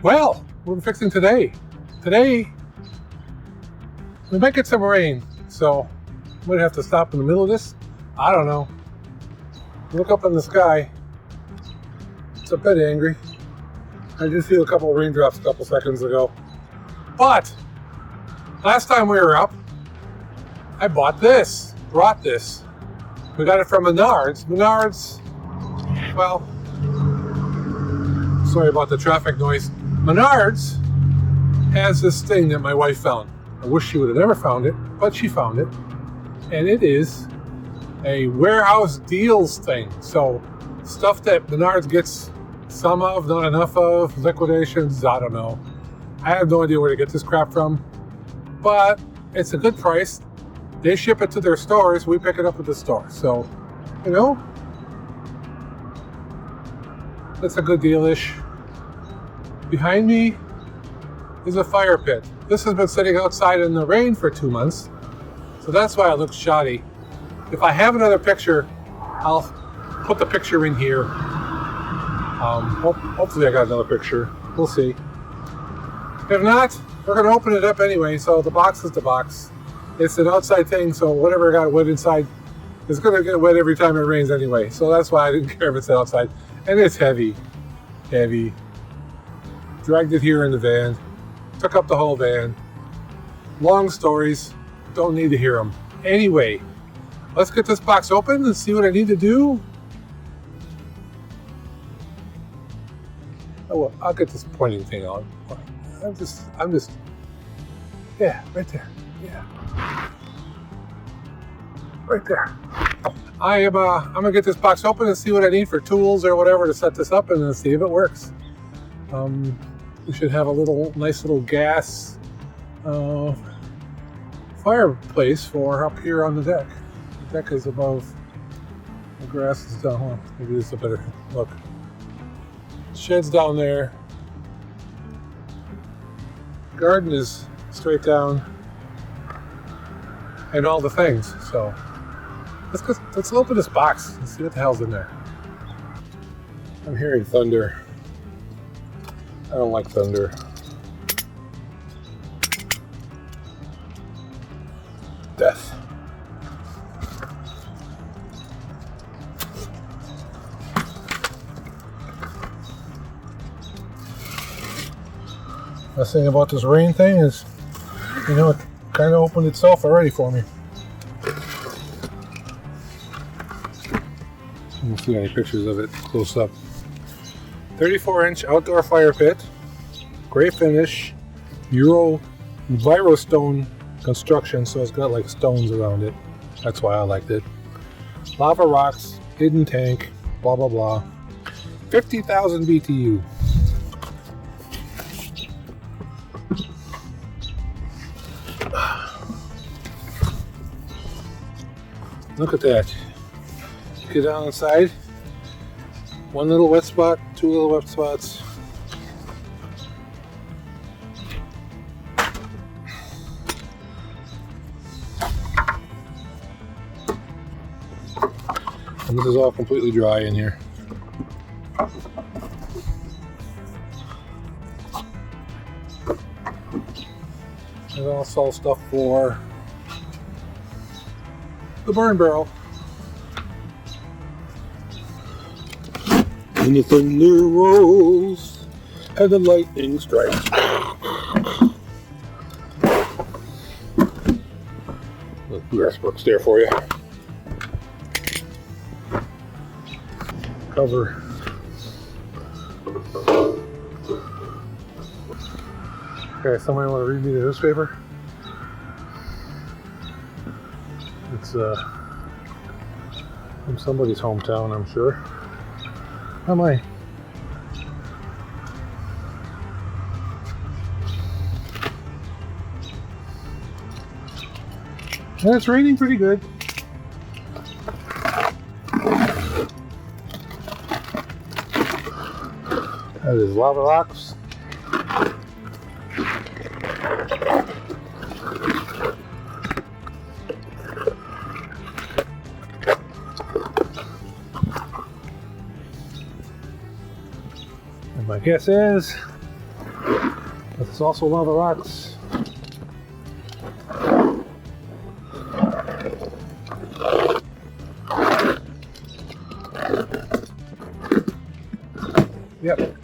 Well, what we're fixing today. Today, we might get some rain, so we might have to stop in the middle of this. I don't know. Look up in the sky. It's a bit angry. I did feel a couple of raindrops a couple seconds ago. But, last time we were up, I brought this. We got it from Menards. Menards, well, sorry about the traffic noise. Menards has this thing that my wife found. I wish she would have never found it, but she found it. And it is a warehouse deals thing. So stuff that Menards gets some of, not enough of, liquidations, I don't know. I have no idea where to get this crap from. But it's a good price. They ship it to their stores, we pick it up at the store. So, you know, that's a good deal-ish. Behind me is a fire pit. This has been sitting outside in the rain for 2 months, so that's why it looks shoddy. If I have another picture, I'll put the picture in here. Hopefully I got another picture. We'll see. If not, we're going to open it up anyway, so the box is the box. It's an outside thing, so whatever got wet inside is going to get wet every time it rains anyway. So that's why I didn't care if it's outside. And it's heavy. Dragged it here in the van. Took up the whole van. Long stories. Don't need to hear them. Anyway, let's get this box open and see what I need to do. Oh, well, I'll get this pointing thing on. I'm just, yeah, right there. Yeah. Right there. I'm gonna get this box open and see what I need for tools or whatever to set this up and then see if it works. We should have a nice little gas fireplace for up here on the deck. The deck is above, the grass is down. Well, maybe this is a better look. Shed's down there. Garden is straight down. And all the things. So let's open this box and see what the hell's in there. I'm hearing thunder. I don't like thunder. Death. Best thing about this rain thing is, you know, it kind of opened itself already for me. I don't see any pictures of it close up. 34-inch outdoor fire pit, gray finish, Virostone construction, so it's got like stones around it. That's why I liked it. Lava rocks, hidden tank, blah blah blah. 50,000 BTU. Look at that. Get down inside. One little wet spot, two little wet spots. And this is all completely dry in here. There's also stuff for the burn barrel. And the thunder rolls and the lightning strikes. The grass book's there for you. Cover. Okay, somebody want to read me the newspaper? It's from somebody's hometown, I'm sure. How am I? And it's raining pretty good. That is lava rocks. And my guess is But it's also lava rocks. Yep.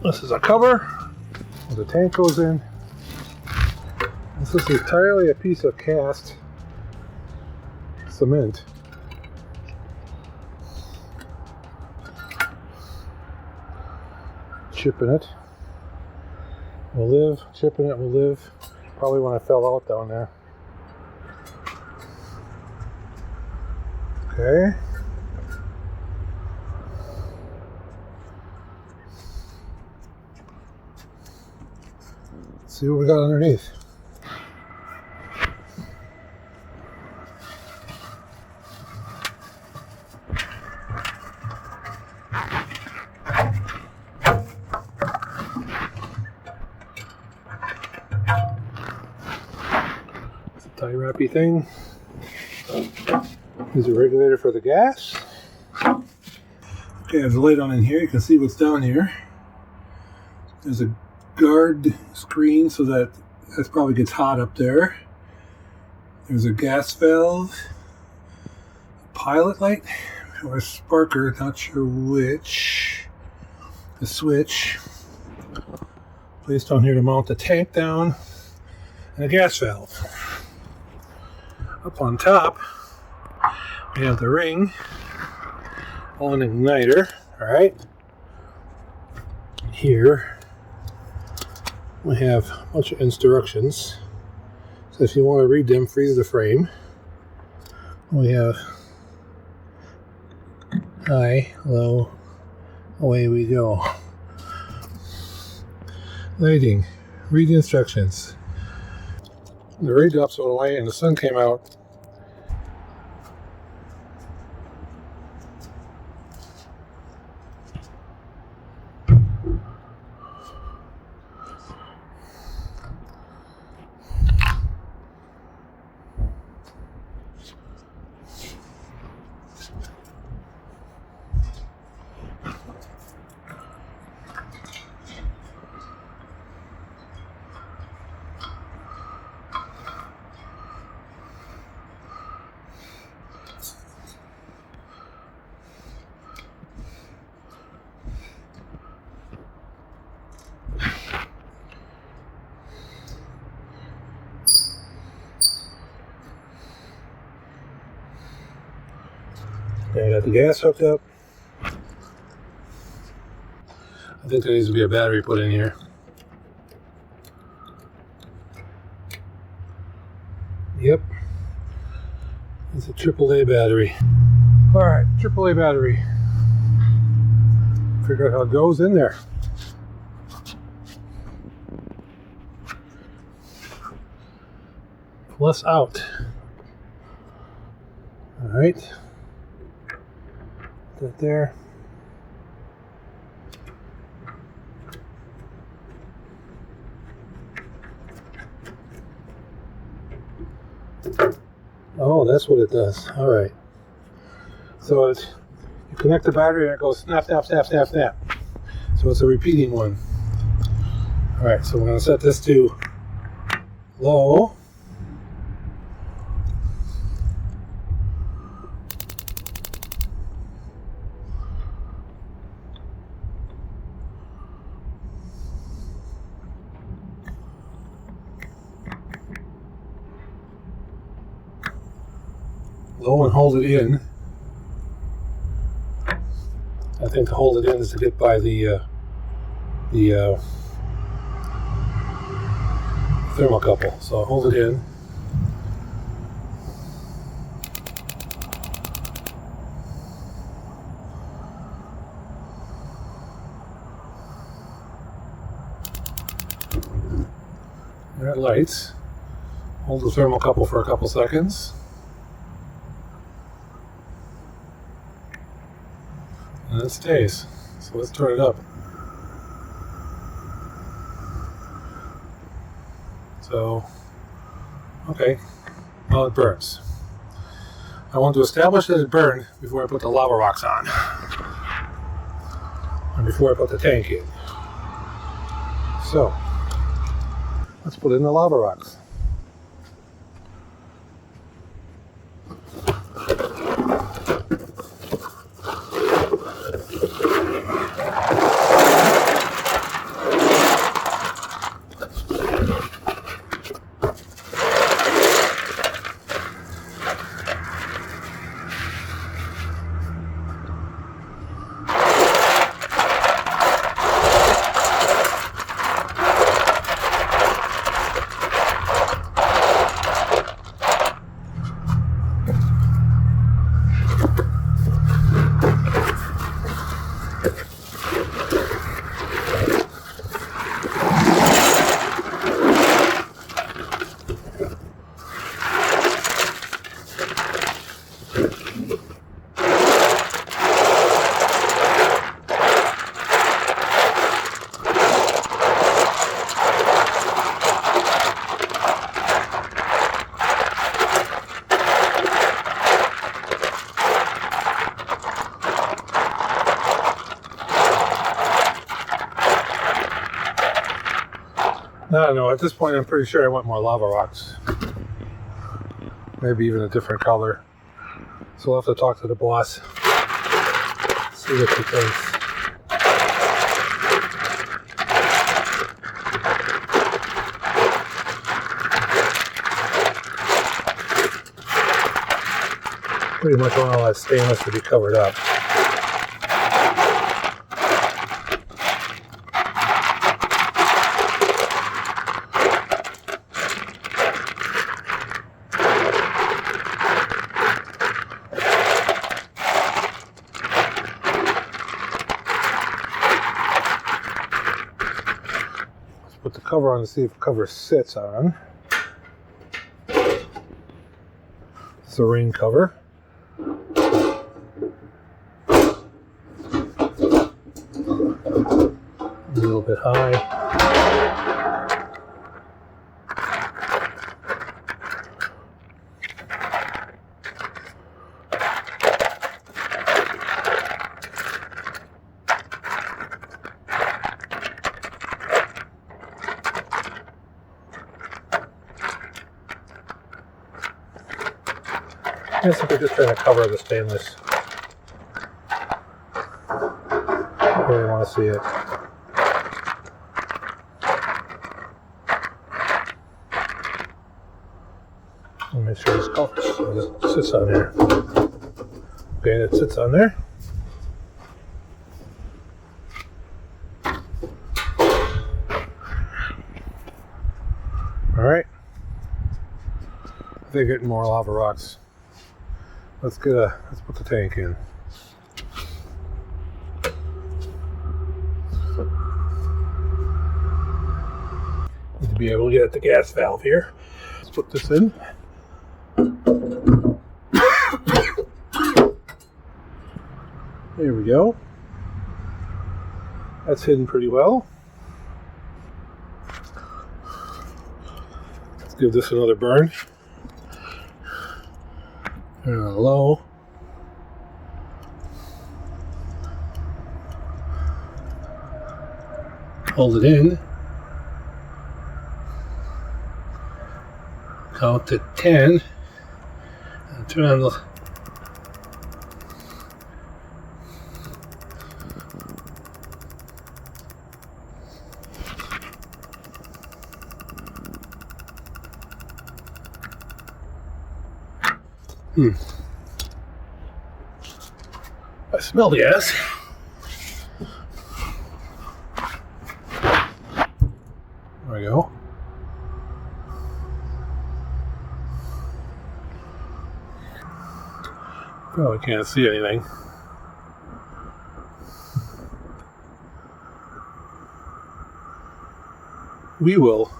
This is a cover where the tank goes in. This is entirely a piece of cast cement. Chipping it will live, chipping it will live. Probably when I fell out down there. Okay. Let's see what we got underneath. Tie wrappy thing. There's a regulator for the gas. Okay, I have the light on in here. You can see what's down here. There's a guard screen so that probably gets hot up there. There's a gas valve, a pilot light, or a sparker, not sure which. A switch. Placed down here to mount the tank down, and a gas valve. Up on top, we have the ring on an igniter. Alright. Here, we have a bunch of instructions. So if you want to read them, freeze the frame. We have high, low, away we go. Lighting, read the instructions. The raindrops went away and the sun came out. I got the gas hooked up. I think there needs to be a battery put in here. Yep. It's a AAA battery. Alright, AAA battery. Figure out how it goes in there. Plus out. Alright. That there. Oh, that's what it does. All right. So you connect the battery and it goes snap, snap, snap, snap, snap. So it's a repeating one. All right. So we're going to set this to low. Low and hold it in. I think to hold it in is to get by the thermocouple. So hold it in. That lights. Hold the thermocouple for a couple seconds. And it stays. So let's turn it up. So, okay, well, it burns. I want to establish that it burned before I put the lava rocks on. before I put the tank in. So, let's put in the lava rocks. I don't know, at this point I'm pretty sure I want more lava rocks. Maybe even a different color. So we'll have to talk to the boss. See what he thinks. Pretty much want all that stainless to be covered up. Put the cover on to see if the cover sits on. It's a rain cover. A little bit high. I guess if we're just trying to cover the stainless, I really want to see it. I'll make sure this covers so it just sits on there. Okay, it sits on there. Alright. They're getting more lava rocks. Let's put the tank in. Need to be able to get at the gas valve here. Let's put this in. There we go. That's hidden pretty well. Let's give this another burn. Turn it on low. Hold it in. Count to 10. And turn on the I smell the gas. There we go. Probably can't see anything. We will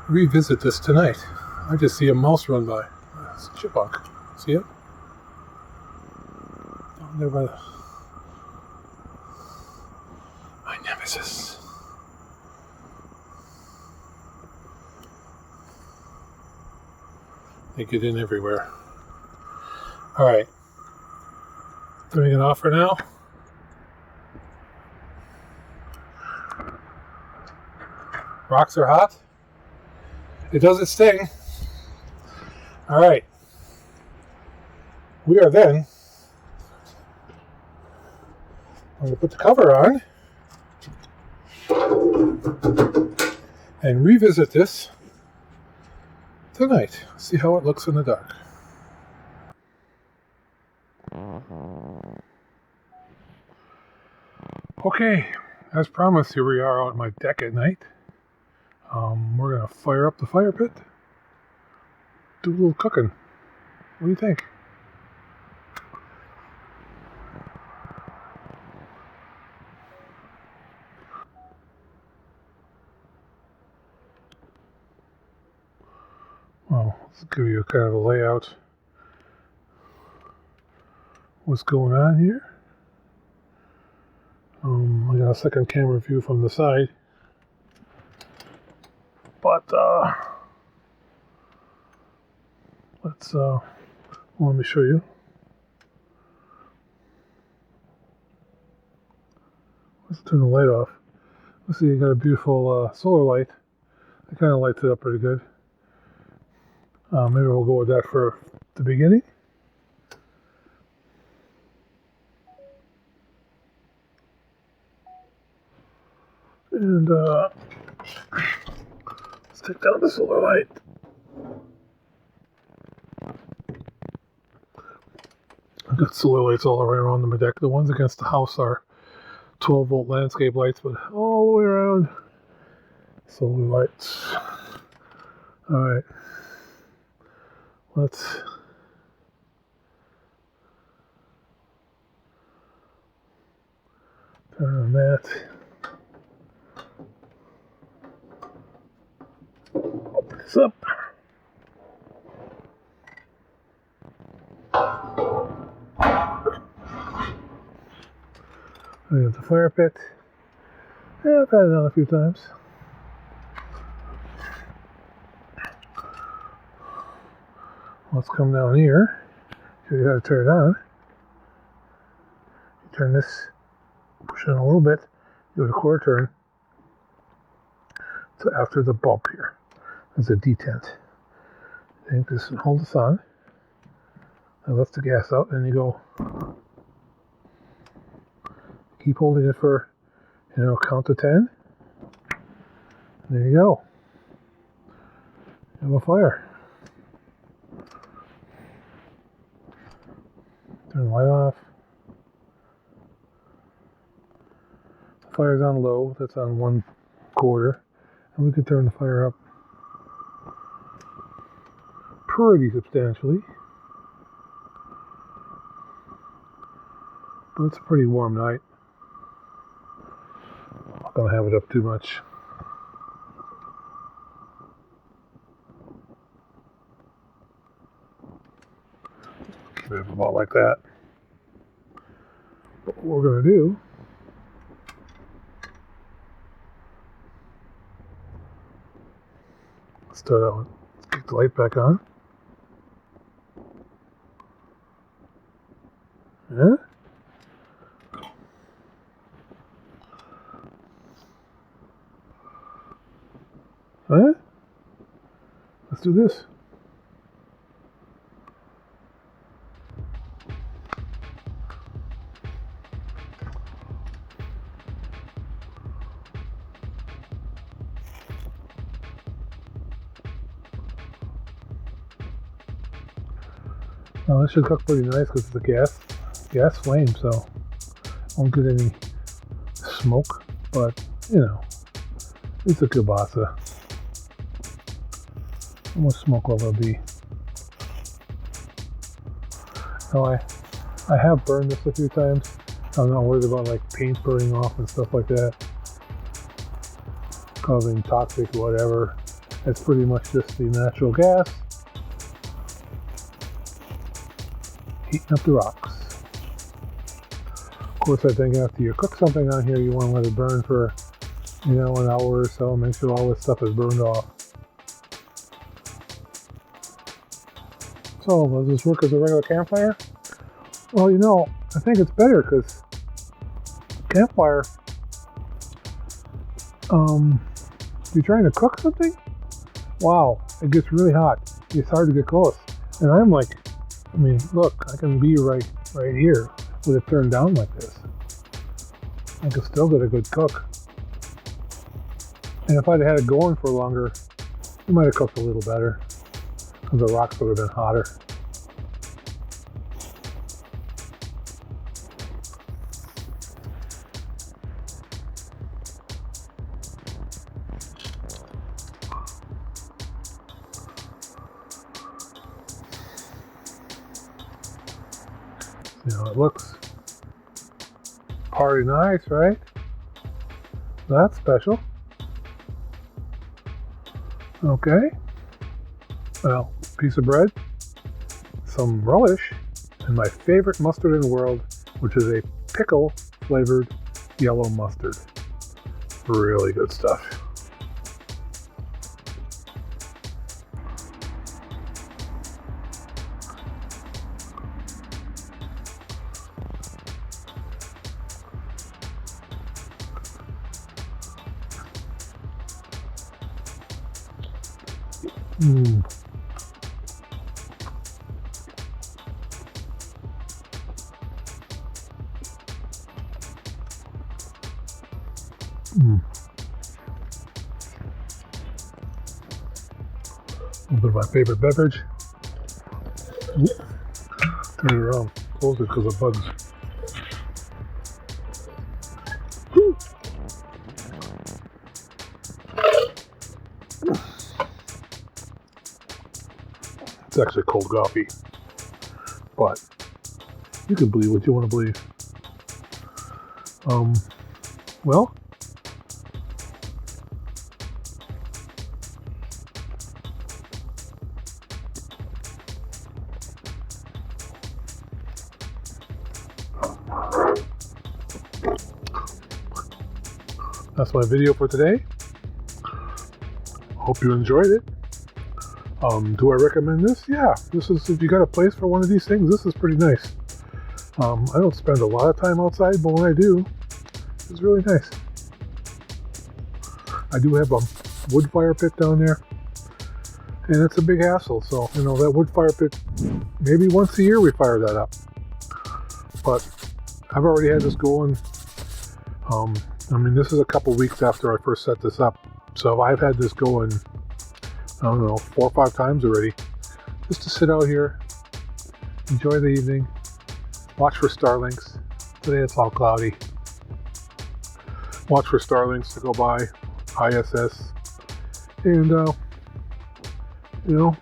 revisit this tonight. I just see a mouse run by. It's a chipmunk. See it? Down there by the... my nemesis. They get in everywhere. Alright. Turning it off for now. Rocks are hot. It does its thing. All right. We are then going to put the cover on and revisit this tonight. See how it looks in the dark. Okay, as promised, here we are out on my deck at night. We're going to fire up the fire pit, do a little cooking. What do you think? Well, let's give you a kind of a layout. What's going on here? I got a second camera view from the side. But, let me show you. Let's turn the light off. Let's see, you got a beautiful solar light. It kind of lights it up pretty good. Maybe we'll go with that for the beginning. And let's take down the solar light. I've got solar lights all around my deck. The ones against the house are 12-volt landscape lights, but all the way around, solar lights. All right, let's turn on that. Open this up. We have the fire pit. Yeah, I've had it on a few times. Let's come down here. Show you how to turn it on. You turn this, push it in a little bit, do a quarter turn. So after the bump here, there's a detent. Then just hold this on. That lets the gas out, and you go. Keep holding it for, count to 10. There you go. You have a fire. Turn the light off. The fire's on low. That's on 1/4. And we can turn the fire up pretty substantially. But it's a pretty warm night. I'm not going to have it up too much. Keep it about like that. But what we're going to do, start out, let's get the light back on. Yeah. Huh? Let's do this. Now this should cook pretty nice because it's a gas flame, so won't get any smoke, but it's a kielbasa. How much smoke will there be? Now I have burned this a few times. I'm not worried about like paint burning off and stuff like that, causing toxic whatever. It's pretty much just the natural gas heating up the rocks. Of course, I think after you cook something on here, you want to let it burn for an hour or so. Make sure all this stuff is burned off. So, does this work as a regular campfire? Well, I think it's better because campfire, You're trying to cook something? Wow, it gets really hot. It's hard to get close. And I'm like, I mean, look, I can be right here with it turned down like this. I can still get a good cook. And if I'd had it going for longer, it might have cooked a little better because the rocks would have been hotter. You know, it looks pretty nice, right? That's special. Okay. Well, piece of bread, some relish, and my favorite mustard in the world, which is a pickle flavored yellow mustard. Really good stuff. Mm. Mm. A little bit of my favorite beverage. Turn it around. Close it because of bugs. Woo. It's actually cold coffee, but you can believe what you want to believe. Well, that's my video for today. Hope you enjoyed it. Do I recommend this? Yeah, this is, if you got a place for one of these things, this is pretty nice. I don't spend a lot of time outside, but when I do, it's really nice. I do have a wood fire pit down there, and it's a big hassle. So, you know, that wood fire pit, maybe once a year we fire that up. But I've already had this going. I mean, this is a couple weeks after I first set this up. So I've had this going, I don't know, 4 or 5 times already. Just to sit out here, enjoy the evening, watch for starlings. Today it's all cloudy. Watch for starlings to go by, ISS, and, you know,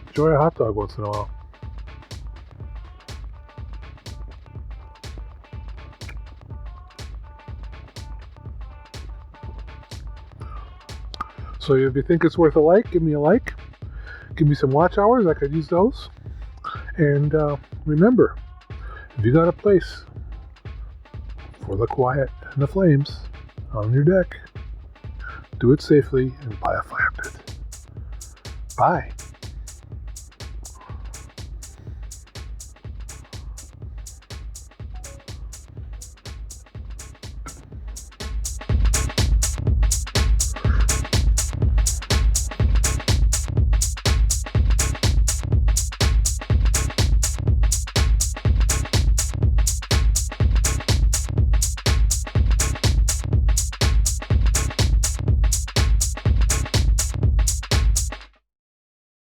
enjoy a hot dog once in a while. So if you think it's worth a like, give me a like. Give me some watch hours. I could use those. And remember, if you got a place for the quiet and the flames on your deck, do it safely and buy a fire pit. Bye.